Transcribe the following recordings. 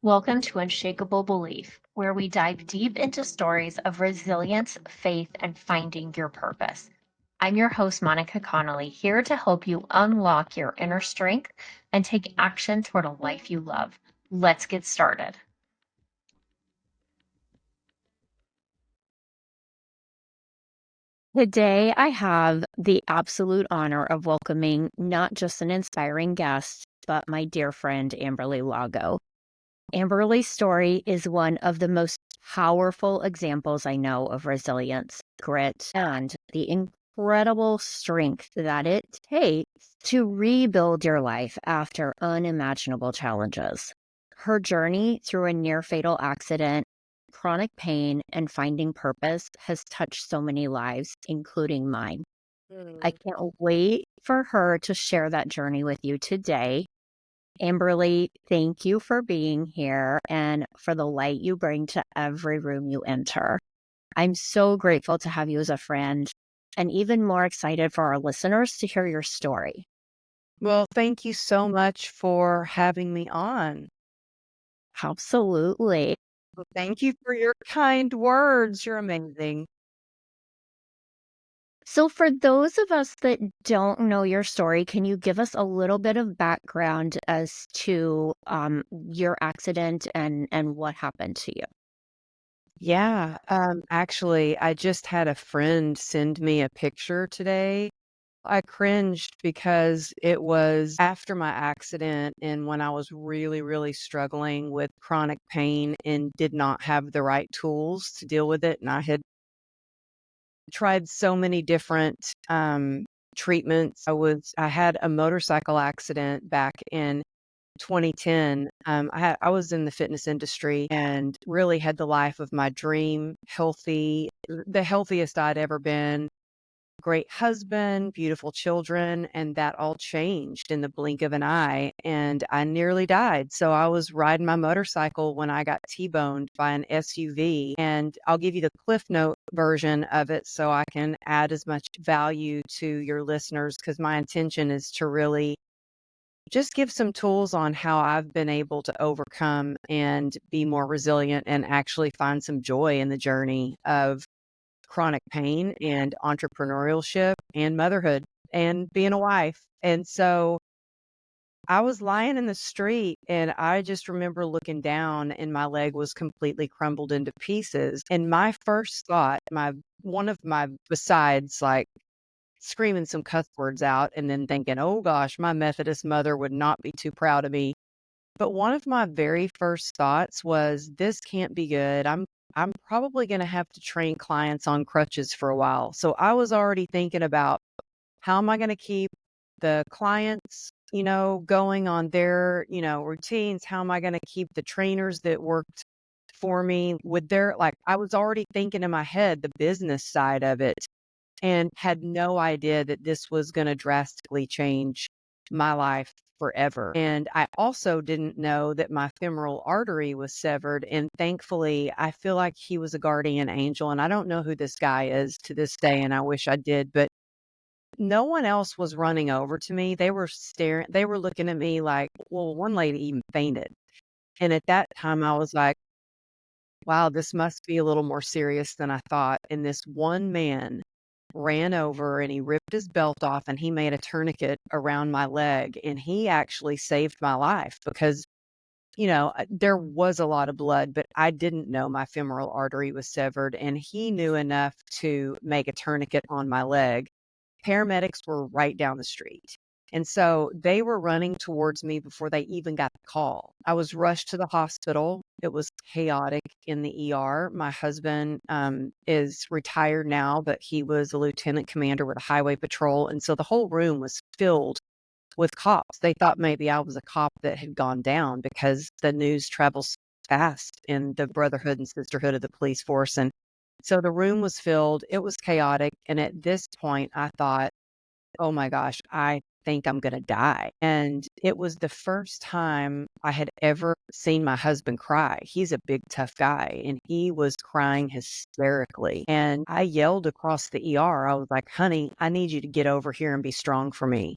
Welcome to Unshakable Belief, where we dive deep into stories of resilience, faith, and finding your purpose. I'm your host, Monica Connolly, here to help you unlock your inner strength and take action toward a life you love. Let's get started. Today, I have the absolute honor of welcoming not just an inspiring guest, but my dear friend, Amberly Lago. Amberly's story is one of the most powerful examples I know of resilience, grit, and the incredible strength that it takes to rebuild your life after unimaginable challenges. Her journey through a near fatal accident, chronic pain, and finding purpose has touched so many lives, including mine. I Mm. can't wait for her to share that journey with you today. Amberly, thank you for being here and for the light you bring to every room you enter. I'm so grateful to have you as a friend and even more excited for our listeners to hear your story. Well, thank you so much for having me on. Absolutely. Well, thank you for your kind words. You're amazing. So, for those of us that don't know your story, can you give us a little bit of background as to your accident and what happened to you? Yeah, actually, I just had a friend send me a picture today. I cringed because it was after my accident and when I was really, really struggling with chronic pain and did not have the right tools to deal with it. And I had tried so many different treatments. I had a motorcycle accident back in 2010. I was in the fitness industry and really had the life of my dream, healthy, the healthiest I'd ever been. Great husband, beautiful children, and that all changed in the blink of an eye, and I nearly died. So I was riding my motorcycle when I got T-boned by an SUV, and I'll give you the Cliff Note version of it so I can add as much value to your listeners because my intention is to really just give some tools on how I've been able to overcome and be more resilient and actually find some joy in the journey of chronic pain and entrepreneurship and motherhood and being a wife. And so I was lying in the street and I just remember looking down and my leg was completely crumbled into pieces. And my first thought, my one of my besides like screaming some cuss words out and then thinking, oh gosh, my Methodist mother would not be too proud of me. But one of my very first thoughts was, this can't be good. I'm probably going to have to train clients on crutches for a while. So I was already thinking about how am I going to keep the clients, going on their, routines? How am I going to keep the trainers that worked for me with their I was already thinking in my head the business side of it and had no idea that this was going to drastically change my life forever. And I also didn't know that my femoral artery was severed. And thankfully, I feel like he was a guardian angel. And I don't know who this guy is to this day. And I wish I did, but no one else was running over to me. They were staring, they were looking at me like, well, one lady even fainted. And at that time, I was like, wow, this must be a little more serious than I thought. And this one man ran over and he ripped his belt off and he made a tourniquet around my leg. And he actually saved my life because, there was a lot of blood, but I didn't know my femoral artery was severed. And he knew enough to make a tourniquet on my leg. Paramedics were right down the street. And so they were running towards me before they even got the call. I was rushed to the hospital. It was chaotic in the ER. My husband is retired now, but he was a lieutenant commander with a highway patrol. And so the whole room was filled with cops. They thought maybe I was a cop that had gone down because the news travels fast in the brotherhood and sisterhood of the police force. And so the room was filled. It was chaotic. And at this point, I thought, oh my gosh, I think I'm going to die. And it was the first time I had ever seen my husband cry. He's a big, tough guy, and he was crying hysterically. And I yelled across the ER. I was like, honey, I need you to get over here and be strong for me.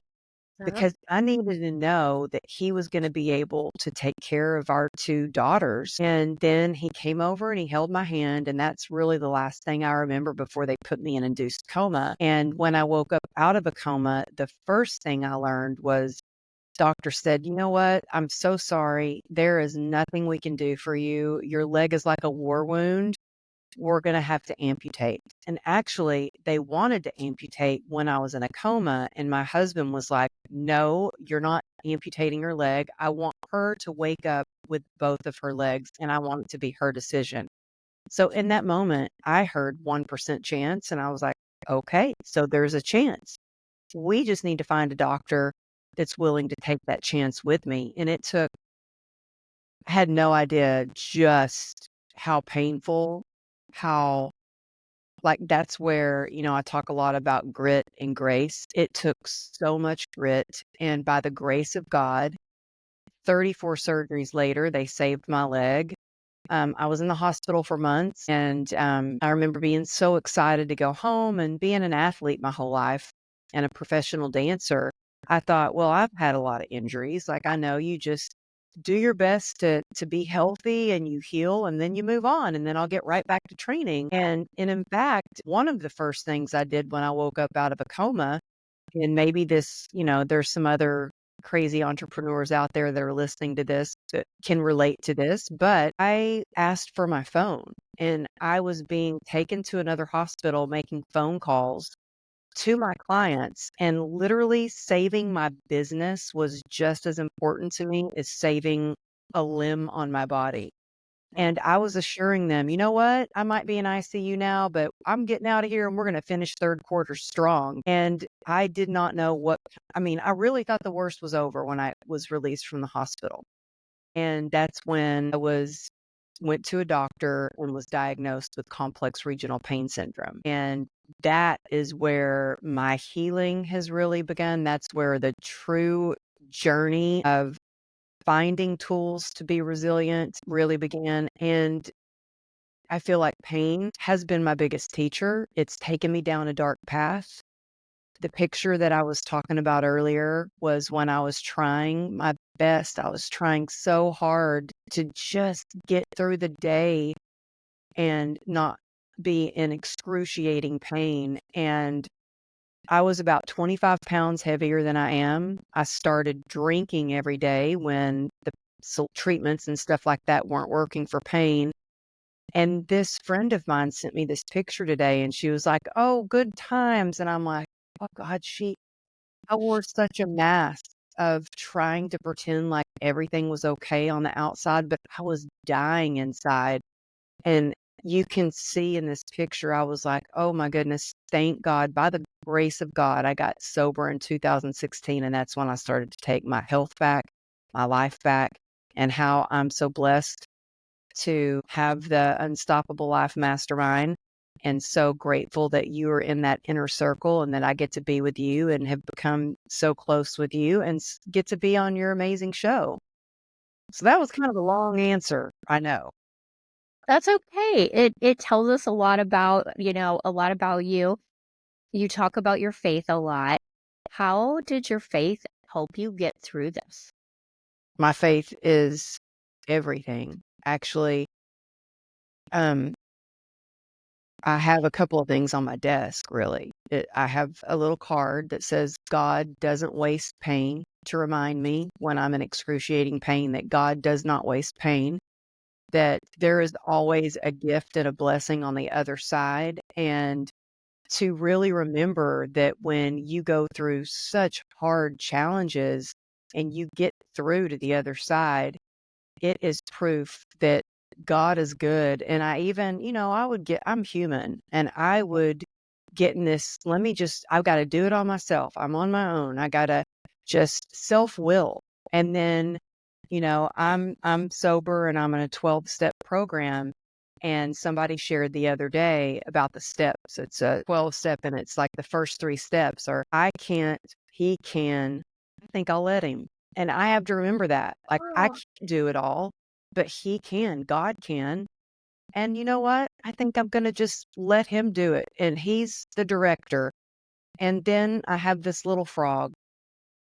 Uh-huh. because I needed to know that he was gonna be able to take care of our 2 daughters, and then he came over and he held my hand, and that's really the last thing I remember before they put me in induced coma, and when I woke up out of a coma, the first thing I learned was doctor said, "You know what? I'm so sorry. There is nothing we can do for you. Your leg is like a war wound. We're gonna have to amputate." And actually, they wanted to amputate when I was in a coma, and my husband was like, "No, you're not amputating her leg. I want her to wake up with both of her legs, and I want it to be her decision." So in that moment, I heard 1% chance, and I was like, "Okay, so there's a chance. We just need to find a doctor that's willing to take that chance with me." And it took I had no idea just how painful, how like, that's where, I talk a lot about grit and grace. It took so much grit, and by the grace of God, 34 surgeries later, they saved my leg. I was in the hospital for months, and, I remember being so excited to go home, and being an athlete my whole life and a professional dancer, I thought, "Well, I've had a lot of injuries, like, I know you just do your best to be healthy and you heal, and then you move on, and then I'll get right back to training." And in fact, one of the first things I did when I woke up out of a coma, and maybe this, there's some other crazy entrepreneurs out there that are listening to this that can relate to this, but I asked for my phone, and I was being taken to another hospital making phone calls to my clients, and literally saving my business was just as important to me as saving a limb on my body. And I was assuring them, "You know what? I might be in ICU now, but I'm getting out of here and we're gonna finish 3rd quarter strong." And I did not know I really thought the worst was over when I was released from the hospital. And that's when I went to a doctor and was diagnosed with complex regional pain syndrome. And that is where my healing has really begun. That's where the true journey of finding tools to be resilient really began. And I feel like pain has been my biggest teacher. It's taken me down a dark path. The picture that I was talking about earlier was when I was trying my best. I was trying so hard to just get through the day and not be in excruciating pain. And I was about 25 pounds heavier than I am. I started drinking every day when the treatments and stuff like that weren't working for pain. And this friend of mine sent me this picture today, and she was like, "Oh, good times." And I'm like, "Oh God, I wore such a mask of trying to pretend like everything was okay on the outside, but I was dying inside." And you can see in this picture, I was like, "Oh my goodness, thank God. By the grace of God, I got sober in 2016. And that's when I started to take my health back, my life back, and how I'm so blessed to have the Unstoppable Life Mastermind. And so grateful that you are in that inner circle and that I get to be with you and have become so close with you and get to be on your amazing show." So that was kind of a long answer. I know. That's okay. It tells us a lot about, a lot about you. You talk about your faith a lot. How did your faith help you get through this? My faith is everything. Actually, um, I have a couple of things on my desk, really. I have a little card that says, "God doesn't waste pain," to remind me when I'm in excruciating pain that God does not waste pain, that there is always a gift and a blessing on the other side. And to really remember that when you go through such hard challenges and you get through to the other side, it is proof that God is good. And I even, I'm human, and I would get in this, I've got to do it on myself. I'm on my own. I got to just self will. And then, I'm sober and I'm in a 12-step program. And somebody shared the other day about the steps. It's a 12-step, and it's like the first 3 steps are I can't, he can, I think I'll let him. And I have to remember that. Like, I Oh. can't do it all, but he can, God can. And you know what? I think I'm gonna just let him do it, and he's the director. And then I have this little frog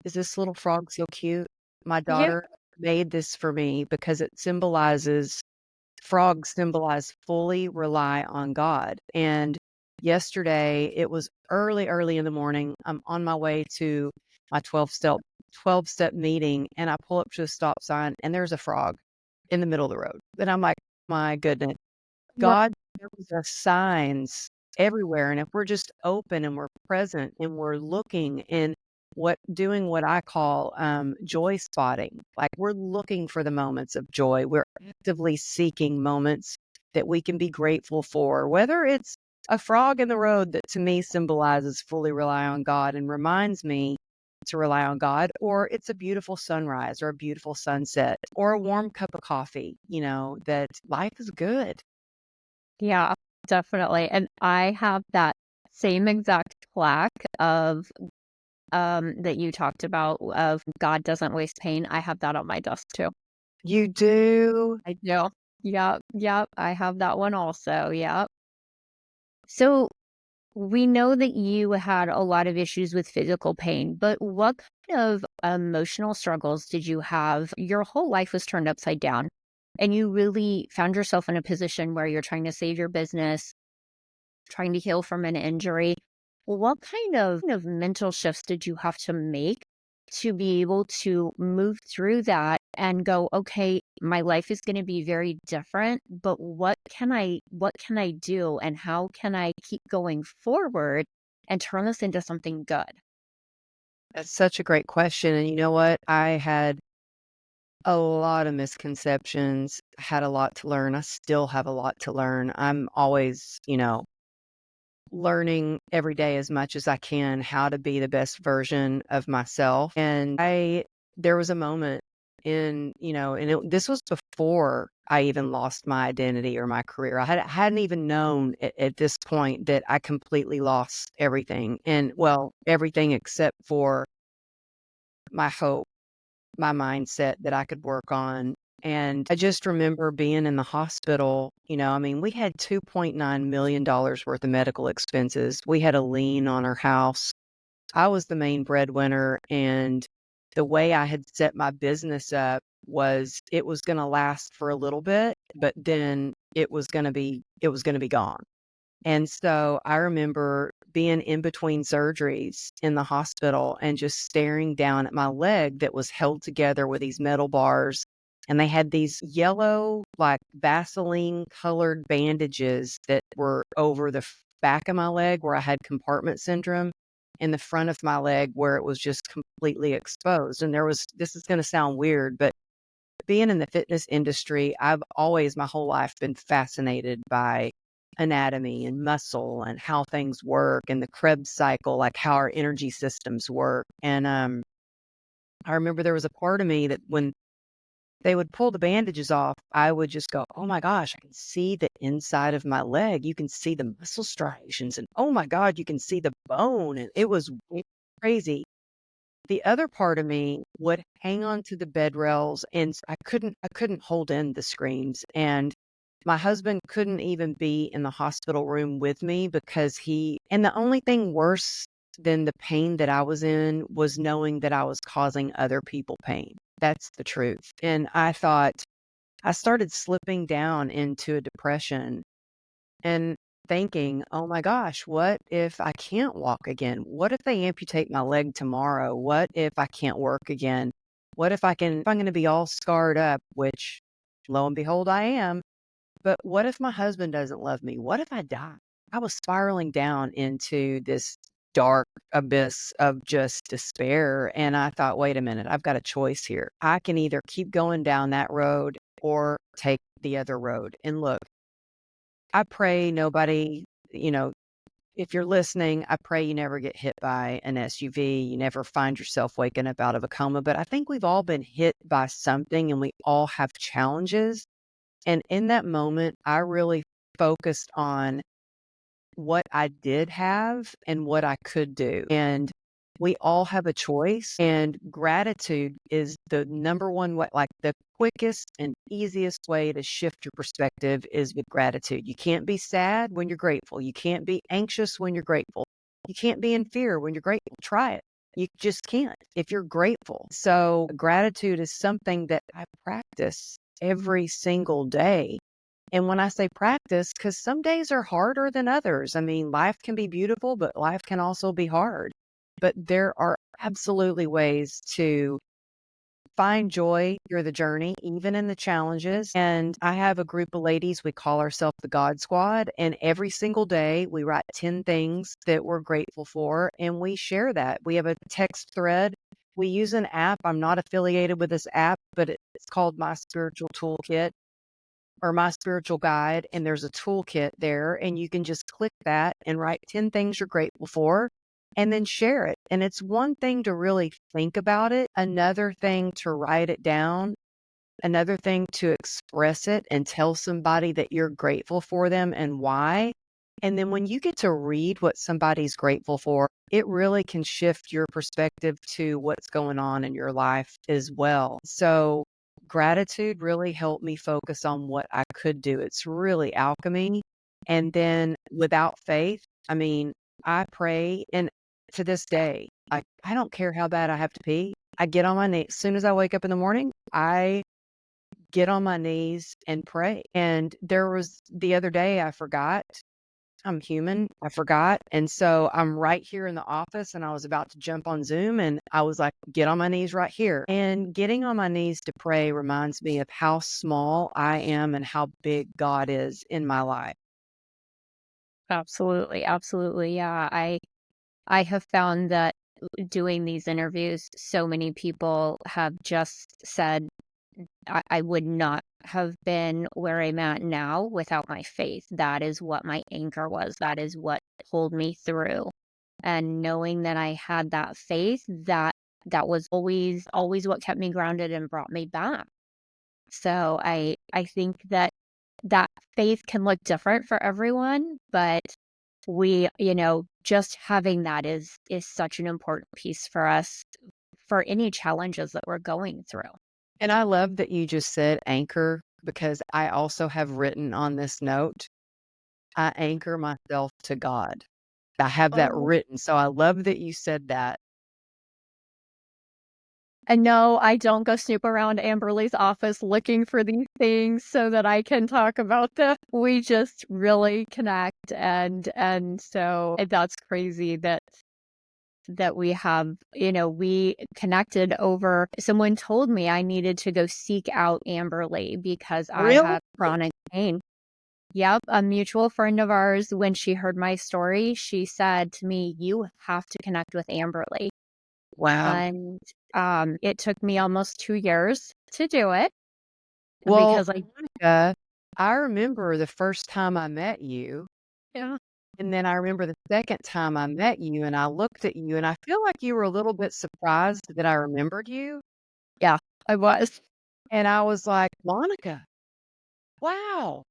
Is this little frog so cute? My Yeah. daughter made this for me because it symbolizes frogs symbolize fully rely on God. And yesterday, it was early, early in the morning. I'm on my way to my 12-step meeting, and I pull up to a stop sign, and there's a frog in the middle of the road. And I'm like, my goodness, Right. God, there was a signs everywhere. And if we're just open and we're present and we're looking and doing what I call joy spotting, like we're looking for the moments of joy. We're actively seeking moments that we can be grateful for, whether it's a frog in the road that to me symbolizes fully rely on God and reminds me to rely on God, or it's a beautiful sunrise or a beautiful sunset or a warm cup of coffee, that life is good. Yeah, definitely. And I have that same exact plaque of that you talked about of God doesn't waste pain. I have that on my desk too. You do? I do. Yep, yep. I have that one also. Yep. So we know that you had a lot of issues with physical pain, but what kind of emotional struggles did you have? Your whole life was turned upside down, and you really found yourself in a position where you're trying to save your business, trying to heal from an injury. What kind of mental shifts did you have to make to be able to move through that and go, okay, my life is going to be very different, but what can I do and how can I keep going forward and turn this into something good? That's such a great question. And you know what? I had a lot of misconceptions, had a lot to learn. I still have a lot to learn. I'm always, learning every day as much as I can how to be the best version of myself. And there was a moment this was before I even lost my identity or my career. Hadn't even known at this point that I completely lost everything. And well, everything except for my hope, my mindset that I could work on. And I just remember being in the hospital, I mean, we had $2.9 million worth of medical expenses. We had a lien on our house. I was the main breadwinner. And the way I had set my business up was it was going to last for a little bit, but then it was going to be gone. And so I remember being in between surgeries in the hospital and just staring down at my leg that was held together with these metal bars. And they had these yellow, like Vaseline colored bandages that were over the back of my leg where I had compartment syndrome, in the front of my leg where it was just completely exposed. And this is going to sound weird, but being in the fitness industry, I've always my whole life been fascinated by anatomy and muscle and how things work and the Krebs cycle, like how our energy systems work. And I remember there was a part of me that when they would pull the bandages off, I would just go, "Oh my gosh, I can see the inside of my leg. You can see the muscle striations, and oh my God, you can see the bone." And it was crazy. The other part of me would hang on to the bed rails and I couldn't hold in the screams. And my husband couldn't even be in the hospital room with me because and the only thing worse than the pain that I was in was knowing that I was causing other people pain. That's the truth. And I started slipping down into a depression and thinking, "Oh my gosh, what if I can't walk again? What if they amputate my leg tomorrow? What if I can't work again? What if I'm going to be all scarred up, which lo and behold, I am. But what if my husband doesn't love me? What if I die?" I was spiraling down into this dark abyss of just despair. And I thought, wait a minute, I've got a choice here. I can either keep going down that road or take the other road. And look, I pray nobody, if you're listening, I pray you never get hit by an SUV. You never find yourself waking up out of a coma. But I think we've all been hit by something and we all have challenges. And in that moment, I really focused on what I did have and what I could do. And we all have a choice. And gratitude is the number one way, like the quickest and easiest way to shift your perspective is with gratitude. You can't be sad when you're grateful. You can't be anxious when you're grateful. You can't be in fear when you're grateful. Try it. You just can't if you're grateful. So gratitude is something that I practice every single day. And when I say practice, because some days are harder than others. I mean, life can be beautiful, but life can also be hard. But there are absolutely ways to find joy through the journey, even in the challenges. And I have a group of ladies, we call ourselves the God Squad. And every single day we write 10 things that we're grateful for and we share that. We have a text thread. We use an app. I'm not affiliated with this app, but it's called My Spiritual Toolkit or My Spiritual Guide. And there's a toolkit there. And you can just click that and write 10 things you're grateful for and then share it. And it's one thing to really think about it, another thing to write it down, another thing to express it and tell somebody that you're grateful for them and why. And then when you get to read what somebody's grateful for, it really can shift your perspective to what's going on in your life as well. So gratitude really helped me focus on what I could do. It's really alchemy. And then without faith, I mean, I pray and to this day, I don't care how bad I have to pee. I get on my knees. As soon as I wake up in the morning, I get on my knees and pray. And there was the other day, I forgot. I'm human. I forgot. And so I'm right here in the office and I was about to jump on Zoom and I was like, get on my knees right here. And getting on my knees to pray reminds me of how small I am and how big God is in my life. Absolutely, absolutely. Yeah, I have found that doing these interviews, so many people have just said, I would not have been where I'm at now without my faith. That is what my anchor was. That is what pulled me through. And knowing that I had that faith, that was always what kept me grounded and brought me back. So I think that that faith can look different for everyone, but just having that is such an important piece for us for any challenges that we're going through. And I love that you just said anchor because I also have written on this note, I anchor myself to God. I have that Oh. written. So I love that you said that. And no, I don't go snoop around Amberly's office looking for these things so that I can talk about them. We just really connect and so that's crazy that we have, we connected over someone told me I needed to go seek out Amberly because I Really? had chronic pain. Yep, a mutual friend of ours, when she heard my story, she said to me, "You have to connect with Amberly." Wow. And, it took me almost 2 years to do it Well, because I Monica, I remember the first time I met you, yeah, and then I remember the second time I met you, and I looked at you, and I feel like you were a little bit surprised that I remembered you. yeah, I was. And I was like, Monica, wow,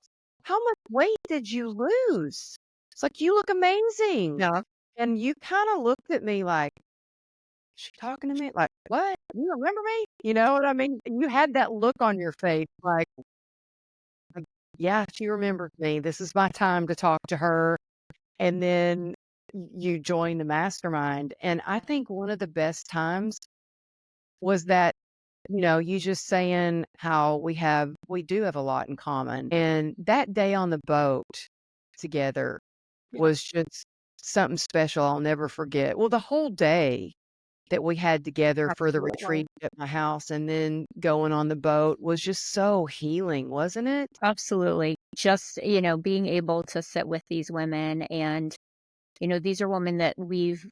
how much weight did you lose? It's like, you look amazing. Yeah. And you kind of looked at me like, she talking to me? Like, what? You remember me? You know what I mean? You had that look on your face, like, yeah, she remembers me. This is my time to talk to her. And then you join the mastermind. And I think one of the best times was that, you just saying how we do have a lot in common. And that day on the boat together Yeah, was just something special I'll never forget. Well, the whole day that we had together for the absolutely. retreat at my house and then going on the boat was just so healing, wasn't it? Absolutely. Just, being able to sit with these women and, these are women that we've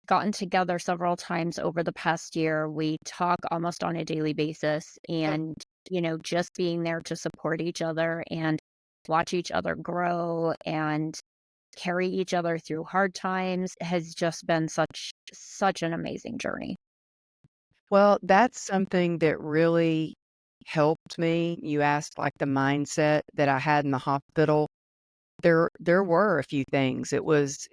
gotten together several times over the past year. We talk almost on a daily basis and, just being there to support each other and watch each other grow and carry each other through hard times has just been such an amazing journey. Well, that's something that really helped me. You asked like the mindset that I had in the hospital. There were a few things. It was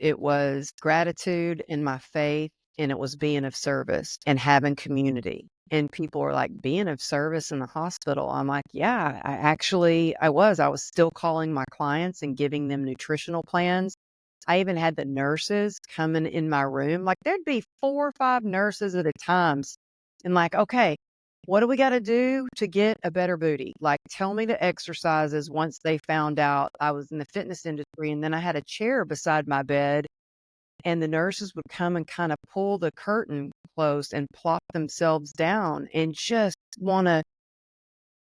gratitude and my faith, and it was being of service and having community. And people are like, being of service in the hospital. I'm like, yeah, I was. I was still calling my clients and giving them nutritional plans I even had the nurses coming in my room. Like there'd be 4 or 5 nurses at a time. And like, okay, what do we got to do to get a better booty? Like, tell me the exercises once they found out I was in the fitness industry. And then I had a chair beside my bed, and the nurses would come and kind of pull the curtain closed and plop themselves down and just want to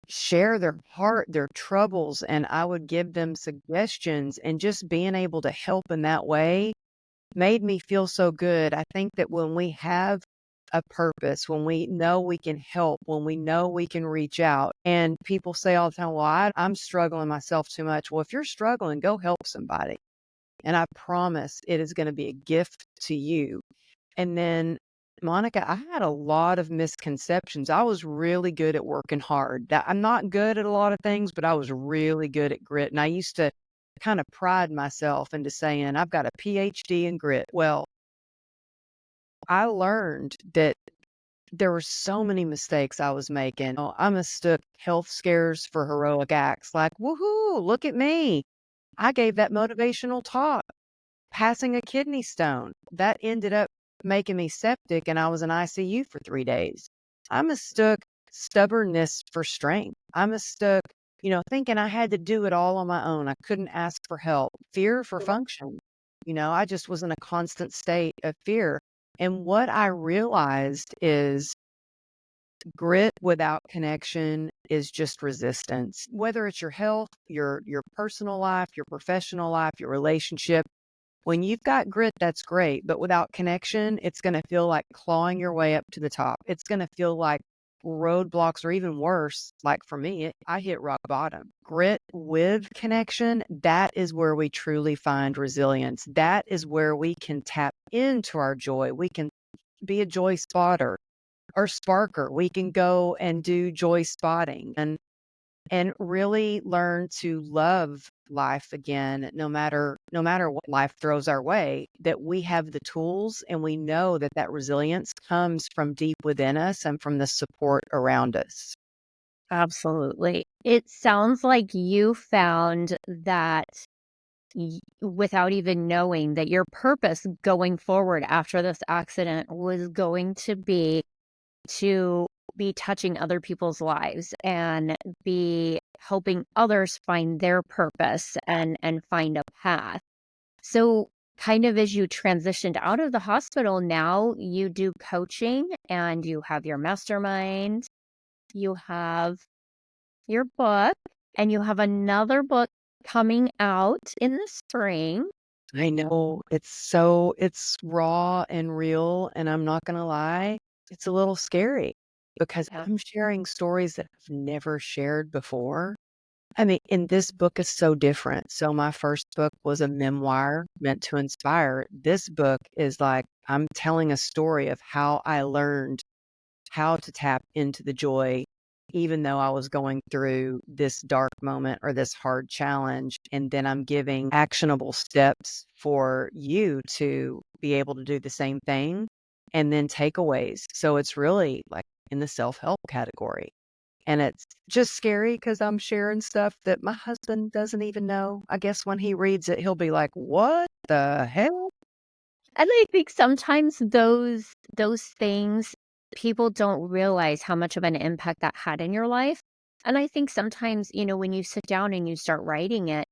share their heart, their troubles. And I would give them suggestions, and just being able to help in that way made me feel so good. I think that when we have a purpose, when we know we can help, when we know we can reach out, and people say all the time, well, I'm struggling myself too much. Well, if you're struggling, go help somebody. And I promise it is going to be a gift to you. And then, Monica, I had a lot of misconceptions. I was really good at working hard. I'm not good at a lot of things, but I was really good at grit. And I used to kind of pride myself into saying, I've got a PhD in grit. Well, I learned that there were so many mistakes I was making. Oh, I mistook health scares for heroic acts. Like, woohoo, look at me. I gave that motivational talk. Passing a kidney stone. That ended up making me septic, and I was in ICU for 3 days. I mistook stubbornness for strength. I mistook, thinking I had to do it all on my own. I couldn't ask for help. Fear for function. I just was in a constant state of fear. And what I realized is grit without connection is just resistance. Whether it's your health, your personal life, your professional life, your relationship, when you've got grit, that's great, but without connection, it's going to feel like clawing your way up to the top. It's going to feel like roadblocks, or even worse, like for me, I hit rock bottom. Grit with connection, that is where we truly find resilience. That is where we can tap into our joy. We can be a joy spotter or sparker. We can go and do joy spotting and really learn to love life again, no matter what life throws our way, that we have the tools, and we know that that resilience comes from deep within us and from the support around us. Absolutely. It sounds like you found that without even knowing that your purpose going forward after this accident was going to be touching other people's lives and be helping others find their purpose and find a path. So kind of as you transitioned out of the hospital, now you do coaching and you have your mastermind, you have your book, and you have another book coming out in the spring. I know it's raw and real, and I'm not gonna lie, it's a little scary because Yeah. I'm sharing stories that I've never shared before. I mean, and this book is so different. So my first book was a memoir meant to inspire. This book is like I'm telling a story of how I learned how to tap into the joy, even though I was going through this dark moment or this hard challenge. And then I'm giving actionable steps for you to be able to do the same thing, and then takeaways. So it's really like in the self help category. And it's just scary because I'm sharing stuff that my husband doesn't even know. I guess when he reads it, he'll be like, "What the hell?" And I think sometimes those things, people don't realize how much of an impact that had in your life. And I think sometimes, when you sit down and you start writing it,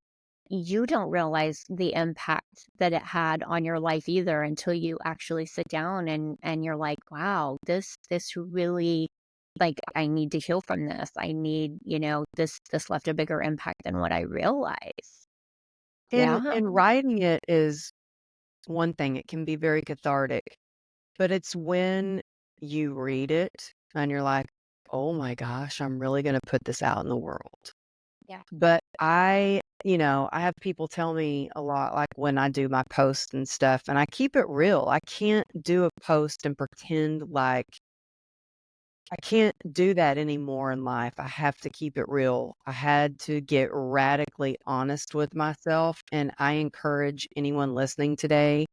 you don't realize the impact that it had on your life either until you actually sit down and you're like, wow, this really, like, I need to heal from this. I need, this left a bigger impact than what I realized. And Yeah. and writing it is one thing. It can be very cathartic, but it's when you read it and you're like, "Oh my gosh, I'm really gonna put this out in the world." Yeah. But I have people tell me a lot, like when I do my posts and stuff, and I keep it real. I can't do a post and pretend like I can't do that anymore in life. I have to keep it real. I had to get radically honest with myself. And I encourage anyone listening today,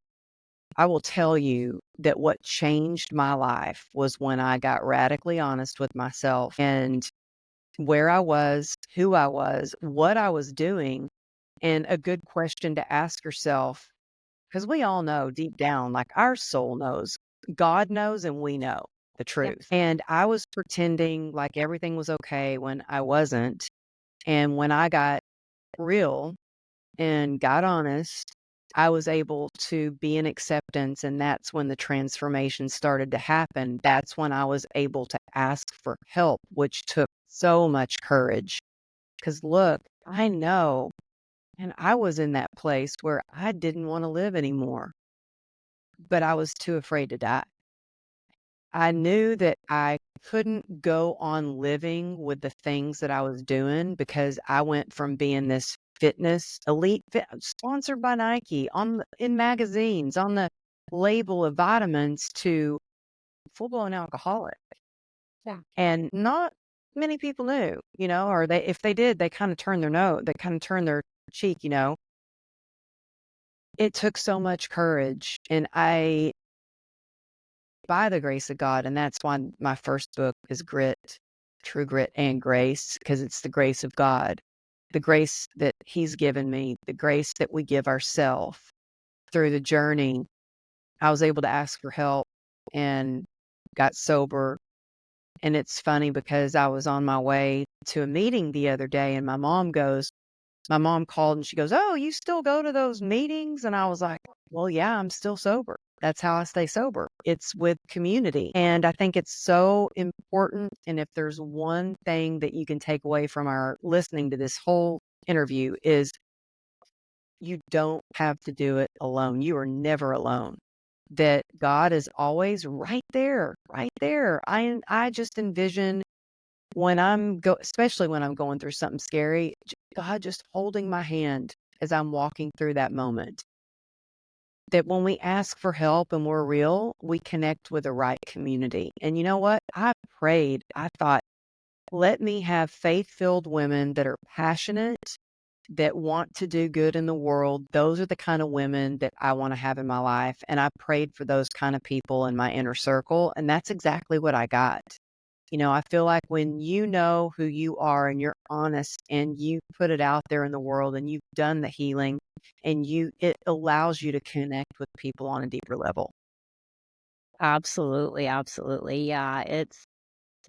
I will tell you that what changed my life was when I got radically honest with myself and where I was, who I was, what I was doing. And a good question to ask yourself, because we all know deep down, like our soul knows, God knows, and we know the Yeah. truth. And I was pretending like everything was okay when I wasn't. And when I got real and got honest, I was able to be in acceptance. And that's when the transformation started to happen. That's when I was able to ask for help, which took so much courage. Because look, I know, and I was in that place where I didn't want to live anymore, but I was too afraid to die. I knew that I couldn't go on living with the things that I was doing because I went from being this fitness elite sponsored by Nike in magazines on the label of vitamins to full blown alcoholic. Yeah. And not many people knew, or they if they did, they kind of turned their nose, they kind of turned their cheek. It took so much courage, and I by the grace of God, and that's why my first book is Grit, True Grit and Grace, because it's the grace of God, the grace that He's given me, the grace that we give ourselves through the journey. I was able to ask for help and got sober. And it's funny because I was on my way to a meeting the other day, and my mom called and she goes, "Oh, you still go to those meetings?" And I was like, "Well, yeah, I'm still sober. That's how I stay sober. It's with community." And I think it's so important. And if there's one thing that you can take away from our listening to this whole interview is you don't have to do it alone. You are never alone. That God is always right there, right there. I just envision when especially when I'm going through something scary, God just holding my hand as I'm walking through that moment. That when we ask for help and we're real, we connect with the right community. And you know what? I prayed. I thought, let me have faith-filled women that are passionate, that want to do good in the world. Those are the kind of women that I want to have in my life. And I prayed for those kind of people in my inner circle. And that's exactly what I got. I feel like when you know who you are and you're honest and you put it out there in the world and you've done the healing and it allows you to connect with people on a deeper level. Absolutely, absolutely. Yeah, it's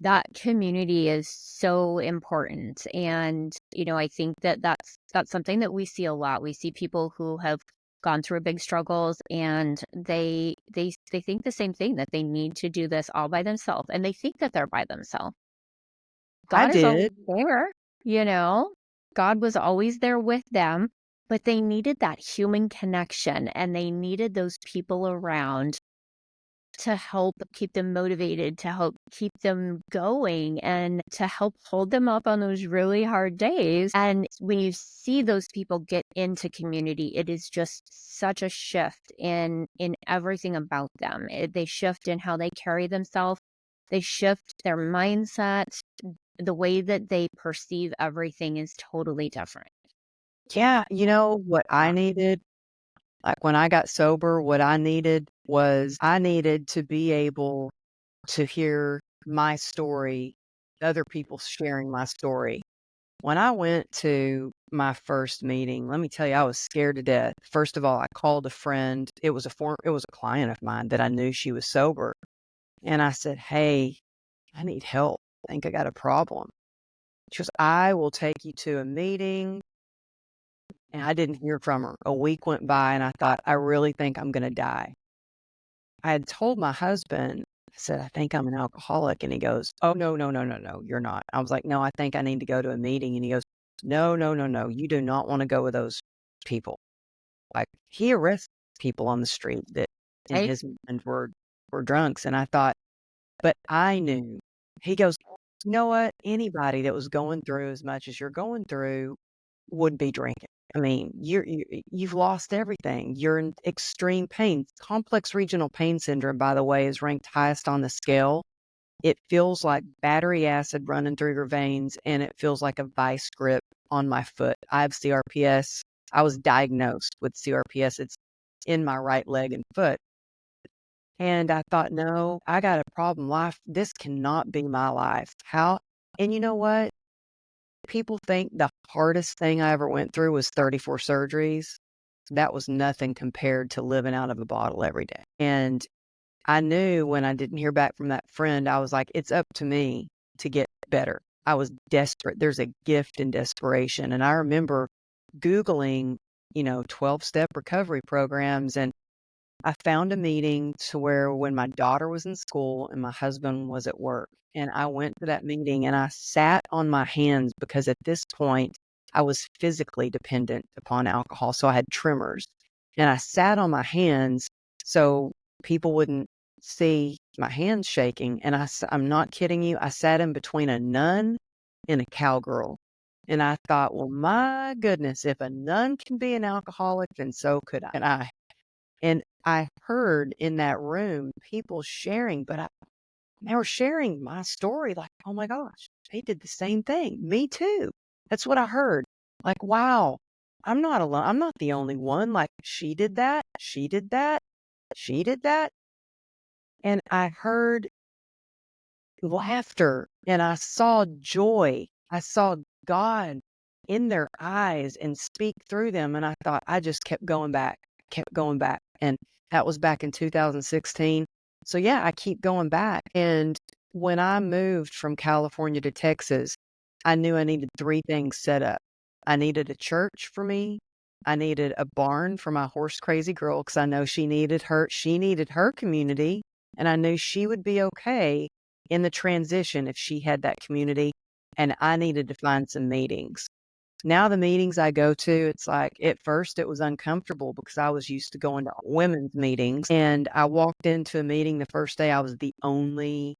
that community is so important, and I think that that's something that we see a lot. We see people who have gone through big struggles, and they think the same thing, that they need to do this all by themselves, and they think that they're by themselves. I God is always did. there, you know? God was always there with them, but they needed that human connection, and they needed those people around to help keep them motivated, to help keep them going, and to help hold them up on those really hard days. And when you see those people get into community, it is just such a shift in everything about them. They shift in how they carry themselves. They shift their mindset. The way that they perceive everything is totally different. Yeah. You know what I needed? Like when I got sober, what I needed was I needed to be able to hear my story, other people sharing my story. When I went to my first meeting, let me tell you, I was scared to death. First of all, I called a friend. It was a client of mine that I knew she was sober. And I said, "Hey, I need help. I think I got a problem." She goes, "I will take you to a meeting." And I didn't hear from her. A week went by and I thought, I really think I'm going to die. I had told my husband, I said, "I think I'm an alcoholic." And he goes, "Oh, no, no, no, no, no, you're not." I was like, "No, I think I need to go to a meeting." And he goes, "No, no, no, no, you do not want to go with those people." Like he arrests people on the street that in Right? his mind were drunks. And I thought, but I knew. He goes, "You know what? Anybody that was going through as much as you're going through would be drinking. I mean, you've lost everything. You're in extreme pain. Complex regional pain syndrome, by the way, is ranked highest on the scale. It feels like battery acid running through your veins, and it feels like a vice grip on my foot. I have CRPS. I was diagnosed with CRPS. It's in my right leg and foot. And I thought, no, I got a problem. Life, this cannot be my life. How? And you know what? People think the hardest thing I ever went through was 34 surgeries. that was nothing compared to living out of a bottle every day. And I knew when I didn't hear back from that friend, I was like, it's up to me to get better. I was desperate. There's a gift in desperation. And I remember Googling, 12-step recovery programs. And I found a meeting to where when my daughter was in school and my husband was at work, and I went to that meeting and I sat on my hands because at this point I was physically dependent upon alcohol. So I had tremors and I sat on my hands so people wouldn't see my hands shaking. And I'm not kidding you. I sat in between a nun and a cowgirl. And I thought, well, my goodness, if a nun can be an alcoholic, then so could I. And I heard in that room people sharing, but they were sharing my story like, oh my gosh, they did the same thing. Me too. That's what I heard. Like, wow, I'm not alone. I'm not the only one. Like, she did that. She did that. She did that. And I heard laughter and I saw joy. I saw God in their eyes and speak through them. And I thought, I just kept going back, kept going back. And that was back in 2016. So yeah, I keep going back. And when I moved from California to Texas, I knew I needed three things set up. I needed a church for me. I needed a barn for my horse crazy girl because I know she needed her community. And I knew she would be okay in the transition if she had that community, and I needed to find some meetings. Now the meetings I go to, it's like at first it was uncomfortable because I was used to going to women's meetings, and I walked into a meeting the first day, I was the only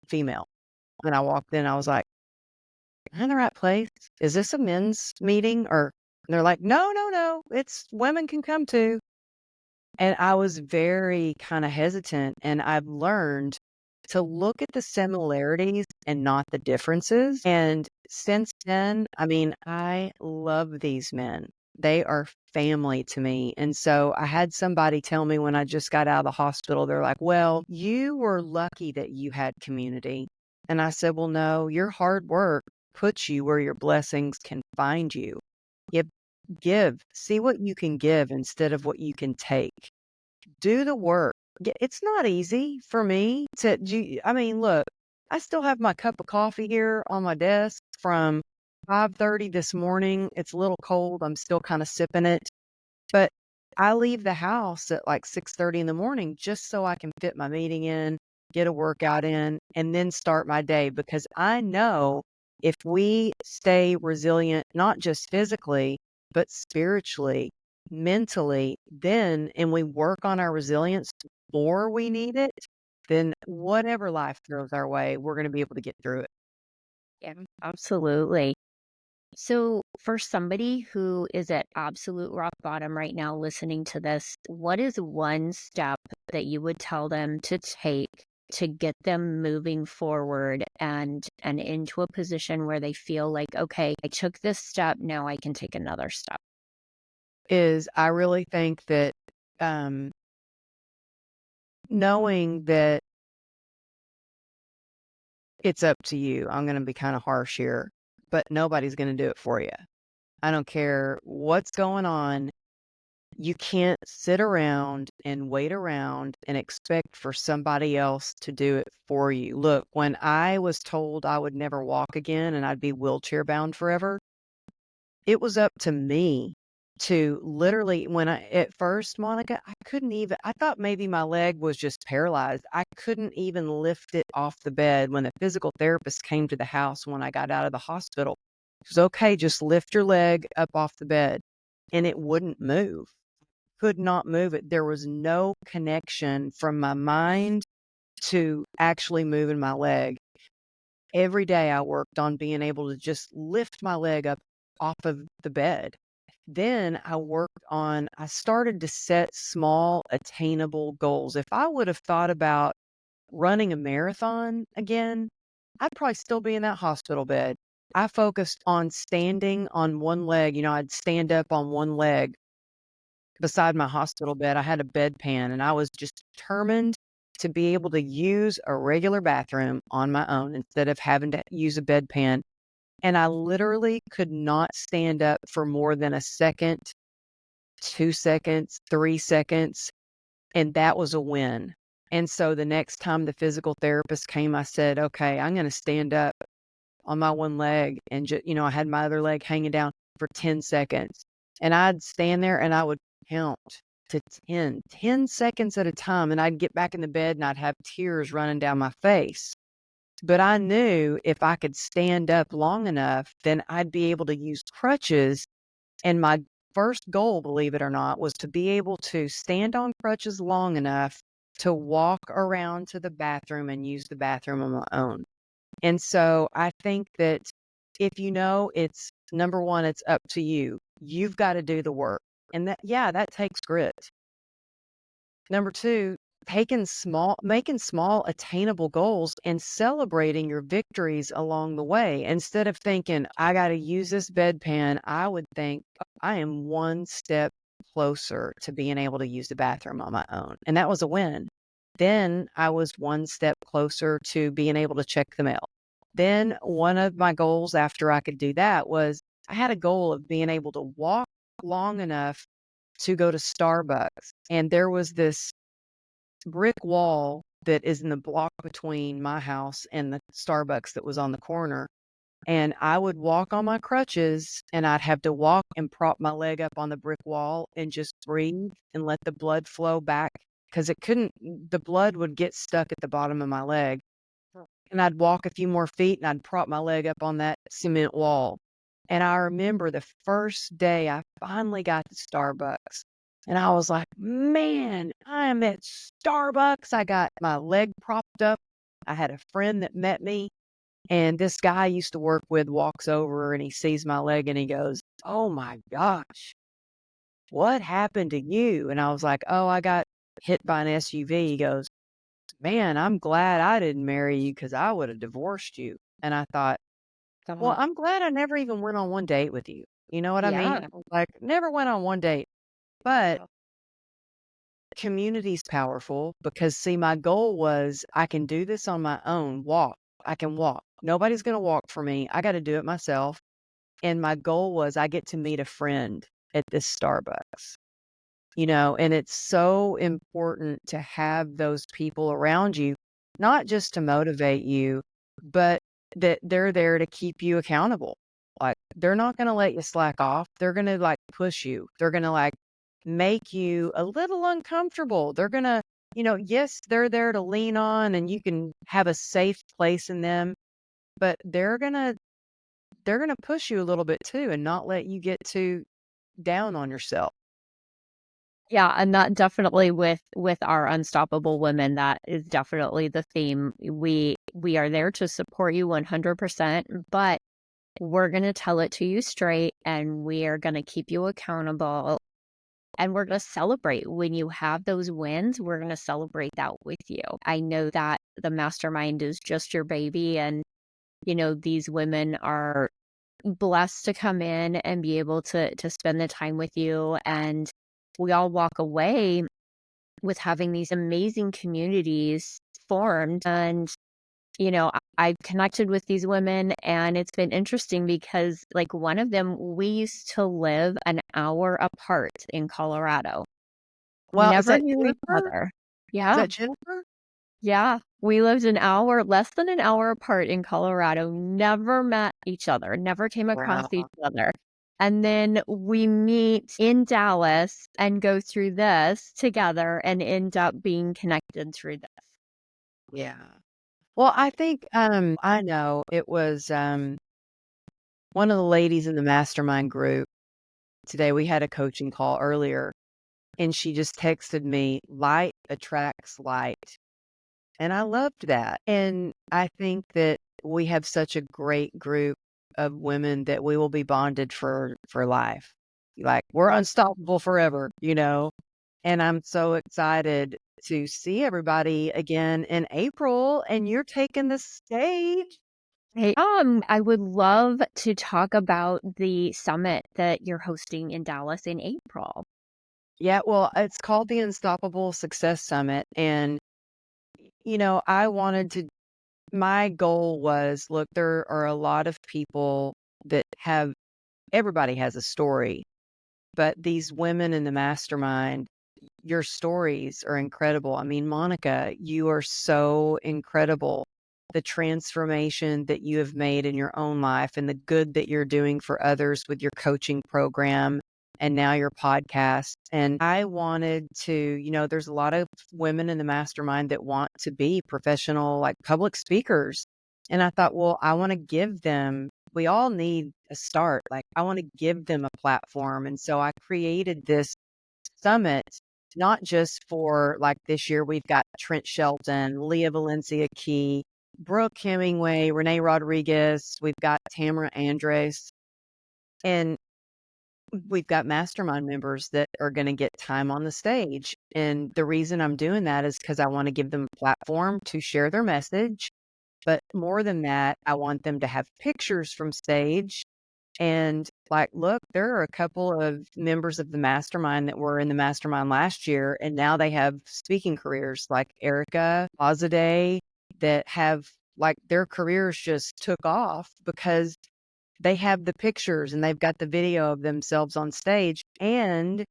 female. When I walked in, I was like, "Am I in the right place? Is this a men's meeting?" Or and they're like, "No, no, no, it's women can come too." And I was very kind of hesitant, and I've learned to look at the similarities and not the differences. And since then, I mean, I love these men. They are family to me. And so I had somebody tell me when I just got out of the hospital, they're like, well, you were lucky that you had community. And I said, well, no, your hard work puts you where your blessings can find you. Give, give, see what you can give instead of what you can take. Do the work. It's not easy for me to do. I mean, look, I still have my cup of coffee here on my desk from 5:30 this morning. It's a little cold. I'm still kind of sipping it, but I leave the house at like 6:30 in the morning just so I can fit my meeting in, get a workout in, and then start my day because I know if we stay resilient, not just physically, but spiritually, mentally, then, and we work on our resilience before we need it, then whatever life throws our way, we're going to be able to get through it. Yeah, absolutely. So, for somebody who is at absolute rock bottom right now listening to this, what is one step that you would tell them to take to get them moving forward and into a position where they feel like, okay, I took this step, now I can take another step? Is I really think that um, knowing that it's up to you, I'm going to be kind of harsh here, but nobody's going to do it for you. I don't care what's going on. You can't sit around and wait around and expect for somebody else to do it for you. Look, when I was told I would never walk again and I'd be wheelchair bound forever, it was up to me to literally, when at first, Monica, I couldn't even, I thought maybe my leg was just paralyzed. I couldn't even lift it off the bed when the physical therapist came to the house when I got out of the hospital. It was okay, just lift your leg up off the bed. And it wouldn't move, could not move it. There was no connection from my mind to actually moving my leg. Every day I worked on being able to just lift my leg up off of the bed. Then I started to set small, attainable goals. If I would have thought about running a marathon again, I'd probably still be in that hospital bed. I focused on standing on one leg. I'd stand up on one leg beside my hospital bed. I had a bedpan and I was just determined to be able to use a regular bathroom on my own instead of having to use a bedpan. And I literally could not stand up for more than a second 2 seconds, 3 seconds, and that was a win. And so the next time the physical therapist came, I said, "Okay, I'm gonna stand up on my one leg," and I had my other leg hanging down for 10 seconds. And I'd stand there and I would count to 10 seconds at a time, and I'd get back in the bed and I'd have tears running down my face. But I knew if I could stand up long enough, then I'd be able to use crutches. And my first goal, believe it or not, was to be able to stand on crutches long enough to walk around to the bathroom and use the bathroom on my own. And so I think that if it's number 1, it's up to you. You've got to do the work. And that takes grit. Number 2, making small attainable goals and celebrating your victories along the way. Instead of thinking, I got to use this bedpan, I would think, I am one step closer to being able to use the bathroom on my own. And that was a win. Then I was one step closer to being able to check the mail. Then one of my goals after I could do that was I had a goal of being able to walk long enough to go to Starbucks. And there was this brick wall that is in the block between my house and the Starbucks that was on the corner. And I would walk on my crutches and I'd have to walk and prop my leg up on the brick wall and just breathe and let the blood flow back because the blood would get stuck at the bottom of my leg. And I'd walk a few more feet and I'd prop my leg up on that cement wall. And I remember the first day I finally got to Starbucks and I was like, man, I am at Starbucks. I got my leg propped up. I had a friend that met me, and this guy I used to work with walks over and he sees my leg and he goes, "Oh my gosh, what happened to you?" And I was like, "Oh, I got hit by an SUV." He goes, "Man, I'm glad I didn't marry you because I would have divorced you." And I thought, well, Uh-huh. I'm glad I never even went on one date with you. You know what I mean? Yeah. Like, never went on one date. But community's powerful because, see, my goal was I can do this on my own. Walk. I can walk. Nobody's going to walk for me. I got to do it myself. And my goal was I get to meet a friend at this Starbucks. And it's so important to have those people around you, not just to motivate you, but that they're there to keep you accountable. Like, they're not going to let you slack off. They're going to like push you. They're going to like make you a little uncomfortable. They're going to, yes, they're there to lean on and you can have a safe place in them, but they're going to push you a little bit too and not let you get too down on yourself. Yeah, and that definitely with our unstoppable women, that is definitely the theme. We are there to support you 100%, but we're going to tell it to you straight and we are going to keep you accountable and we're going to celebrate when you have those wins. We're going to celebrate that with you. I know that the mastermind is just your baby and these women are blessed to come in and be able to spend the time with you, and we all walk away with having these amazing communities formed. And I've connected with these women and it's been interesting because like one of them, we used to live an hour apart in Colorado. Well, is Never that knew each Jennifer? other. Is Yeah. that Jennifer? Yeah, we lived less than an hour apart in Colorado, never met each other, never came across each Wow. other. And then we meet in Dallas and go through this together and end up being connected through this. Yeah. Well, I think, I know it was, one of the ladies in the mastermind group today. We had a coaching call earlier, and she just texted me, "Light attracts light." And I loved that. And I think that we have such a great group of women that we will be bonded for life. Like, we're unstoppable forever. And I'm so excited to see everybody again in April, and you're taking the stage. Hey, I would love to talk about the summit that you're hosting in Dallas in April. Yeah, well, it's called the Unstoppable Success Summit. And, I wanted to, my goal was, look, there are a lot of people that everybody has a story. but these women in the mastermind, your stories are incredible. I mean, Monica, you are so incredible. The transformation that you have made in your own life and the good that you're doing for others with your coaching program and now your podcast. And I wanted to, there's a lot of women in the mastermind that want to be professional, like public speakers. And I thought, well, I want to give them, we all need a start. Like, I want to give them a platform. And so I created this summit, not just for like this year, we've got Trent Shelton, Leah Valencia Key, Brooke Hemingway, Renee Rodriguez, we've got Tamara Andres, and we've got mastermind members that are going to get time on the stage. And the reason I'm doing that is because I want to give them a platform to share their message. But more than that, I want them to have pictures from stage and like, look, there are a couple of members of the mastermind that were in the mastermind last year, and now they have speaking careers like Erica Azadeh that have like their careers just took off because they have the pictures and they've got the video of themselves on stage. And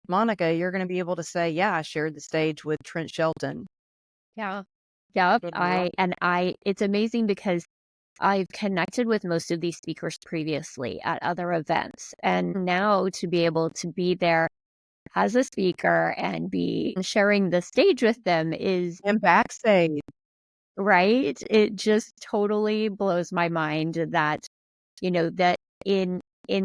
Monica, you're going to be able to say, yeah, I shared the stage with Trent Shelton. Yeah. Yep. Good luck. It's amazing because I've connected with most of these speakers previously at other events. And now to be able to be there as a speaker and be sharing the stage with them is And backstage. right. It just totally blows my mind that, that in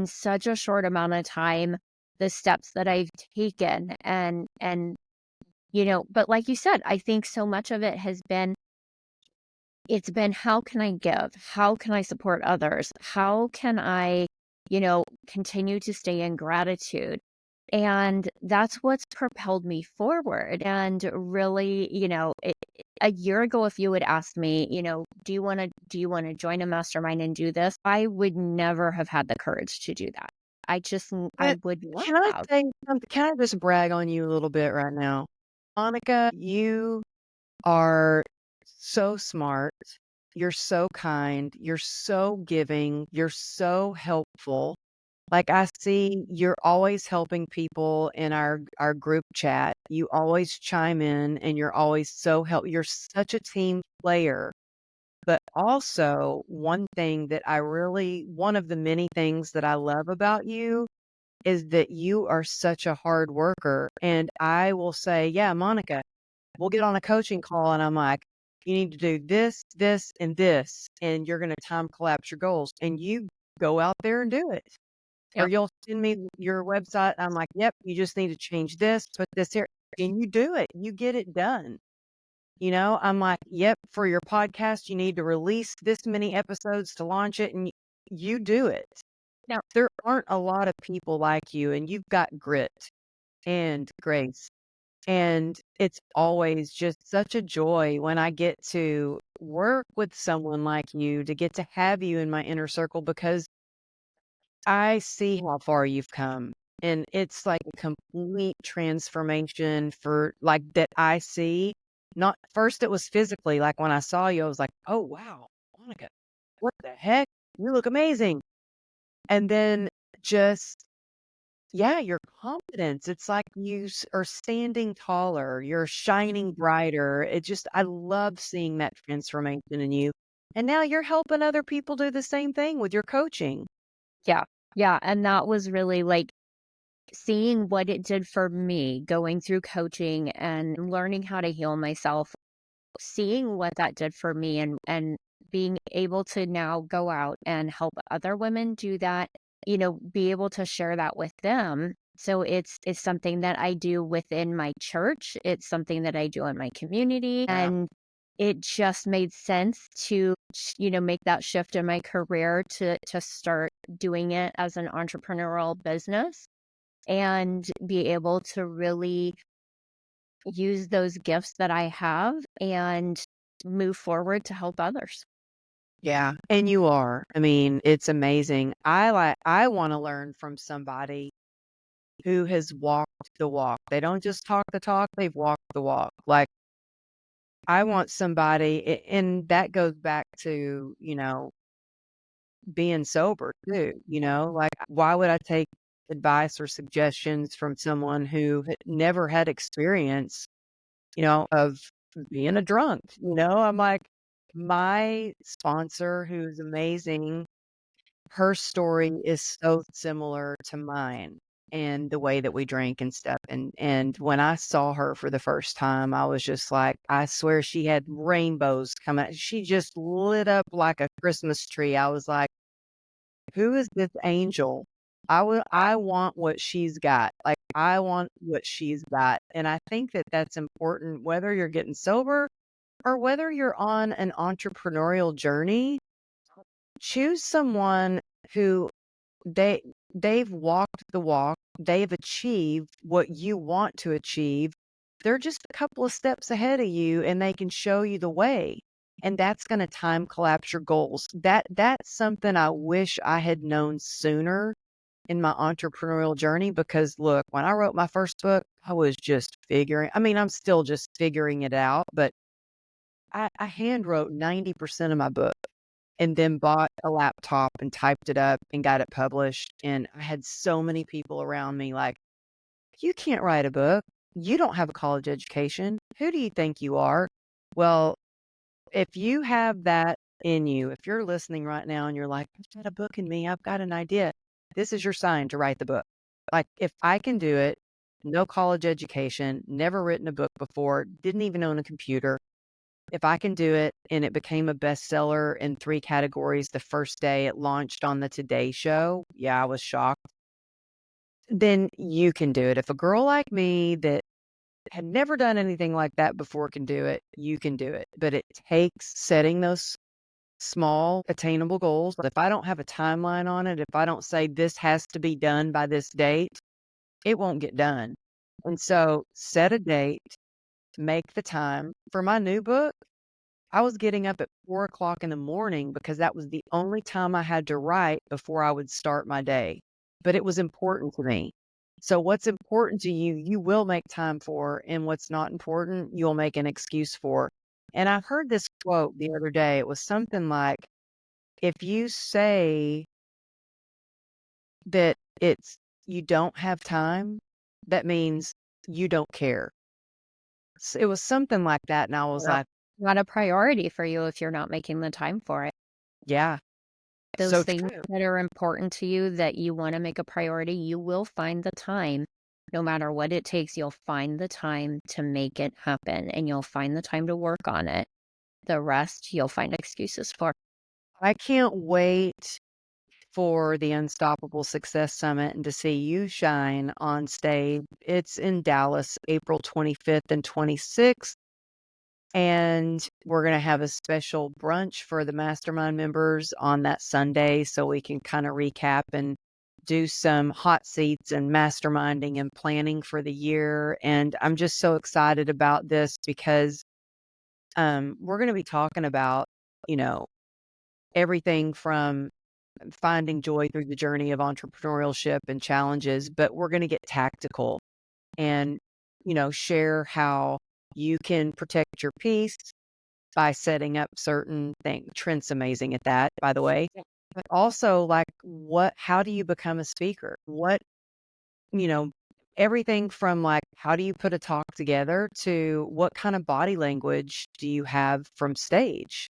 such a short amount of time, the steps that I've taken and but like you said, I think so much of it has been it's been how can I give? How can I support others? How can I, continue to stay in gratitude? And that's what's propelled me forward. And really, a year ago, if you had asked me, do you want to join a mastermind and do this? I would never have had the courage to do that. I But would not can I have. say something? Can I just brag on you a little bit right now? Monica, you are so smart. You're so kind. You're so giving. You're so helpful. Like I see you're always helping people in our group chat. You always chime in and you're always so you're such a team player. But also one of the many things that I love about you is that you are such a hard worker. And I will say, yeah, Monica, we'll get on a coaching call and I'm like, you need to do this, this, and this, and you're going to time collapse your goals. And you go out there and do it. Or Yep. you'll send me your website. I'm like, yep, you just need to change this, put this here. And you do it. You get it done. I'm like, yep, for your podcast, you need to release this many episodes to launch it. And you do it. Now, There aren't a lot of people like you, and you've got grit and grace. And it's always just such a joy when I get to work with someone like you, to get to have you in my inner circle because I see how far you've come. And it's like a complete transformation for like that I see. Not first, it was physically, like when I saw you, I was like, oh, wow, Monica, what the heck? You look amazing. And then just yeah, your confidence. It's like are standing taller, you're shining brighter. I love seeing that transformation in you. And now you're helping other people do the same thing with your coaching. yeah. Yeah. And that was really like seeing what it did for me going through coaching and learning how to heal myself, seeing what that did for me and being able to now go out and help other women do that, be able to share that with them. So it's something that I do within my church. It's something that I do in my community. Yeah. And it just made sense to, make that shift in my career to start doing it as an entrepreneurial business and be able to really use those gifts that I have and move forward to help others. Yeah. And you are. I mean, it's amazing. I want to learn from somebody who has walked the walk. They don't just talk the talk, they've walked the walk. Like I want somebody and that goes back to, being sober too, like why would I take advice or suggestions from someone who had never had experience, of being a drunk. I'm like, my sponsor, who's amazing, her story is so similar to mine and the way that we drink and stuff. And when I saw her for the first time, I was just like, I swear she had rainbows coming. She just lit up like a Christmas tree. I was like, who is this angel? I want what she's got. Like, I want what she's got. And I think that that's important, whether you're getting sober or whether you're on an entrepreneurial journey. Choose someone who they they've walked the walk, they've achieved what you want to achieve. They're just a couple of steps ahead of you and they can show you the way. And that's going to time collapse your goals. That's something I wish I had known sooner in my entrepreneurial journey, because look, when I wrote my first book, I was just I'm still just figuring it out, but I hand wrote 90% of my book and then bought a laptop and typed it up and got it published. And I had so many people around me like, you can't write a book. You don't have a college education. Who do you think you are? Well, if you have that in you, if you're listening right now and you're like, I've got a book in me, I've got an idea, this is your sign to write the book. Like, if I can do it, no college education, never written a book before, didn't even own a computer, if I can do it, and it became a bestseller in 3 categories the first day it launched on the Today Show, yeah, I was shocked, then you can do it. If a girl like me that had never done anything like that before can do it, you can do it. But it takes setting those small, attainable goals. If I don't have a timeline on it, if I don't say this has to be done by this date, it won't get done. And so set a date, make the time. For my new book, I was getting up at 4 o'clock in the morning because that was the only time I had to write before I would start my day. But it was important to me. So what's important to you, you will make time for, and what's not important, you'll make an excuse for. And I heard this quote the other day. It was something like, if you say that it's you don't have time, that means you don't care. It was something like that. And I was Not like, not a priority for you if you're not making the time for it. yeah, Those so things true. that are important to you that you wanna make a priority, you will find the time. No matter what it takes, you'll find the time to make it happen, and you'll find the time to work on it. The rest, you'll find excuses for. I can't wait for the Unstoppable Success Summit and to see you shine on stage. It's in Dallas, April 25th and 26th. And we're going to have a special brunch for the mastermind members on that Sunday so we can kind of recap and do some hot seats and masterminding and planning for the year. And I'm just so excited about this because we're going to be talking about, you know, everything from finding joy through the journey of entrepreneurship and challenges, but we're going to get tactical and, share how you can protect your peace by setting up certain things. Trent's amazing at that, by the way. Yeah. But also, like, how do you become a speaker? You know, everything from like, how do you put a talk together to what kind of body language do you have from stage?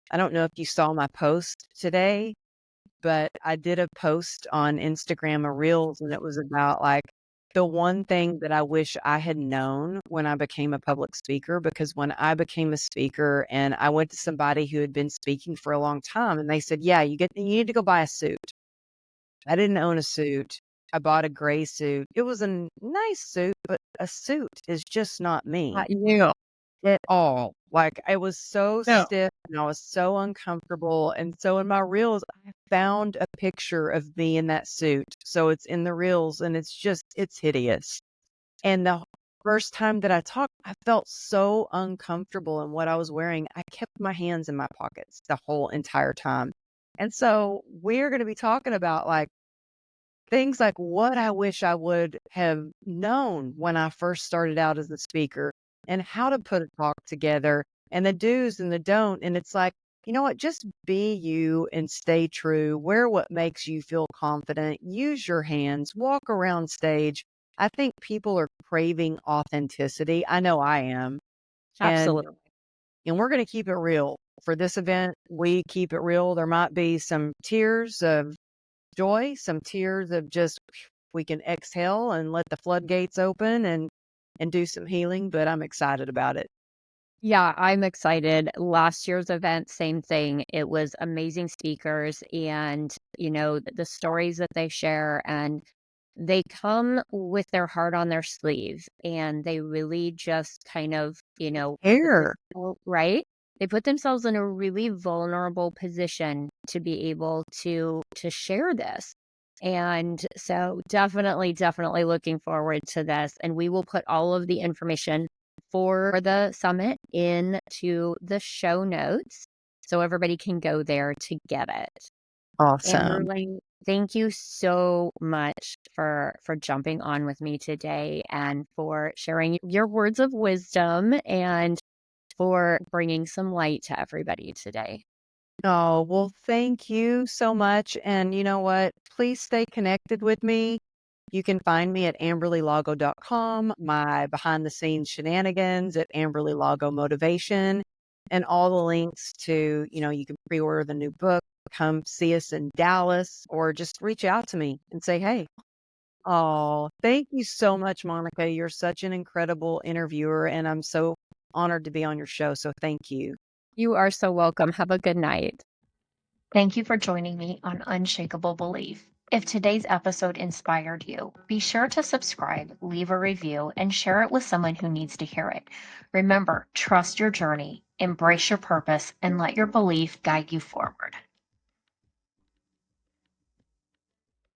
I don't know if you saw my post today, but I did a post on Instagram, a Reels, and it was about like the one thing that I wish I had known when I became a public speaker. Because when I became a speaker and I went to somebody who had been speaking for a long time, and they said, yeah, you need to go buy a suit. I didn't own a suit. I bought a gray suit. It was a nice suit, but a suit is just not me Not you. at all. Like, I was so No. stiff and I was so uncomfortable, and so in my reels, I found a picture of me in that suit. So it's in the reels, and it's hideous. And the first time that I talked, I felt so uncomfortable in what I was wearing. I kept my hands in my pockets the whole entire time. And so we're gonna be talking about, like, things like what I wish I would have known when I first started out as a speaker, and how to put a talk together, and the do's and the don't. And it's like, you know what? Just be you and stay true. Wear what makes you feel confident. Use your hands. Walk around stage. I think people are craving authenticity. I know I am. And Absolutely. and we're going to keep it real. For this event, we keep it real. There might be some tears of joy, some tears of just we can exhale and let the floodgates open and do some healing, but I'm excited about it. Yeah, I'm excited. Last year's event, same thing. It was amazing speakers and, the stories that they share, and they come with their heart on their sleeves, and they really just kind of, put Hair. themselves right? They put themselves in a really vulnerable position to be able to share this. And so definitely looking forward to this. And we will put all of the information for the summit into the show notes so everybody can go there to get it. Awesome. Amberly, thank you so much for jumping on with me today and for sharing your words of wisdom and for bringing some light to everybody today. Oh, well, thank you so much. And you know what? Please stay connected with me. You can find me at amberlylago.com, my behind the scenes shenanigans at Amberly Lago Motivation, and all the links to, you can pre order the new book, come see us in Dallas, or just reach out to me and say, hey. Oh, thank you so much, Monica. You're such an incredible interviewer, and I'm so honored to be on your show. So thank you. You are so welcome. Have a good night. Thank you for joining me on Unshakable Belief. If today's episode inspired you, be sure to subscribe, leave a review, and share it with someone who needs to hear it. Remember, trust your journey, embrace your purpose, and let your belief guide you forward.